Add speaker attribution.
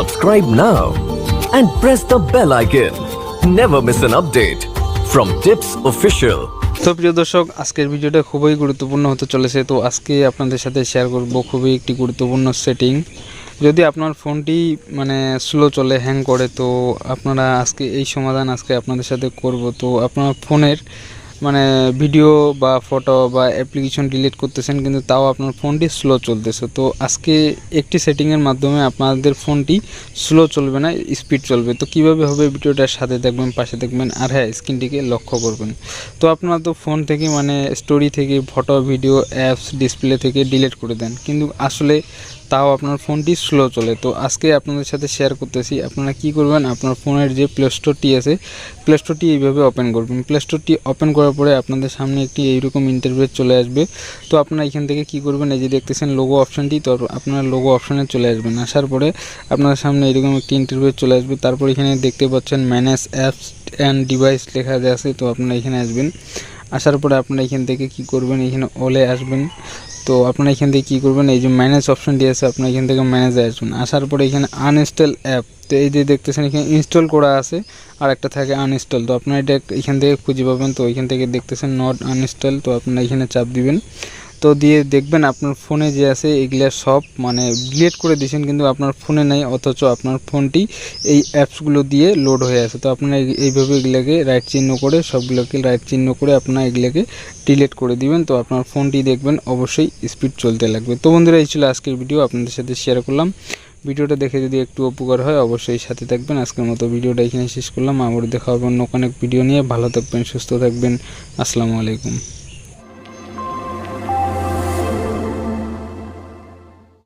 Speaker 1: Subscribe now and press the bell icon. Never miss an update from Tips Official.
Speaker 2: তো প্রিয় দর্শক, আজকের ভিডিওটা খুবই গুরুত্বপূর্ণ হতে চলেছে। তো আজকে আপনাদের সাথে শেয়ার করব খুবই একটি গুরুত্বপূর্ণ সেটিং। যদি আপনার ফোনটি স্লো চলে, হ্যাং করে, তো আপনারা আজকে এই সমাধান আপনাদের সাথে করব। তো আপনার ফোনের ভিডিও বা ফটো বা অ্যাপ্লিকেশন ডিলিট করতেছেন, কিন্তু তাও আপনার ফোনটি স্লো চলতেছে। তো আজকে একটি সেটিংয়ের মাধ্যমে আপনাদের ফোনটি স্লো চলবে না, স্পিড চলবে। তো কিভাবে হবে ভিডিওটার সাথে দেখবেন, পাশে দেখবেন, আর হ্যাঁ, স্ক্রিনটিকে লক্ষ্য করবেন। তো আপনারা তো ফোন থেকে স্টোরি থেকে ফটো, ভিডিও, অ্যাপস, ডিসপ্লে থেকে ডিলিট করে দেন, কিন্তু আসলে তাও আপনার ফোনটি স্লো চলে। তো আজকে আপনাদের সাথে শেয়ার করতেছি আপনারা কি করবেন। আপনার ফোনের যে প্লে স্টোরটি আছে, প্লে স্টোরটি এইভাবে ওপেন করবেন। প্লে স্টোরটি ওপেন করার পরে আপনাদের সামনে একটি এইরকম ইন্টারফেস চলে আসবে। তো আপনারা এখান থেকে কি করবেন, এই যে দেখতেছেন লোগো অপশানটি, তো আপনারা লোগো অপশানে চলে আসবেন। আসার পরে আপনাদের সামনে এরকম একটি ইন্টারফেস চলে আসবে। তারপর এখানে দেখতে পাচ্ছেন ম্যানেজ অ্যাপস অ্যান্ড ডিভাইস লেখা আছে। তো আপনারা এখানে আসবেন। আসার পরে আপনারা এখান থেকে কি করবেন, এখানে অলে আসবেন। তো আপনারা এখান থেকে কী করবেন, এই যে ম্যানেজ অপশানটি আছে, আপনারা এখান থেকে ম্যানেজে আসবেন। আসার পরে এখানে আনইনস্টল অ্যাপ, তো এই যে দেখতেছেন এখানে ইনস্টল করা আছে আর একটা থাকে আনইনস্টল। তো আপনারা এটা এখান থেকে খুঁজে পাবেন। তো এখান থেকে দেখতেছেন নট আনইনস্টল, তো আপনারা এখানে চাপ দিবেন। তো দিয়ে দেখবেন আপনার ফোনে যে আছে এগুলো সব ডিলিট করে দিয়েছেন, কিন্তু আপনার ফোনে নাই, অথচ আপনার ফোনটি এই অ্যাপসগুলো দিয়ে লোড হয়ে আছে। তো আপনারা এইভাবে এগুলোকে রাইট চিহ্ন করে, সবগুলোকে রাইট চিহ্ন করে আপনারা এগুলোকে ডিলিট করে দিবেন। তো আপনার ফোনটি দেখবেন অবশ্যই স্পিড চলতে লাগবে। তো বন্ধুরা, এই ছিল আজকের ভিডিও, আপনাদের সাথে শেয়ার করলাম। ভিডিওটা দেখে যদি একটু উপকার হয় অবশ্যই সাথে থাকবেন। আজকের মতো ভিডিওটা এখানে শেষ করলাম। আবার দেখা হবে অন্য অনেক ভিডিও নিয়ে। ভালো থাকবেন, সুস্থ থাকবেন। আসসালামু আলাইকুম।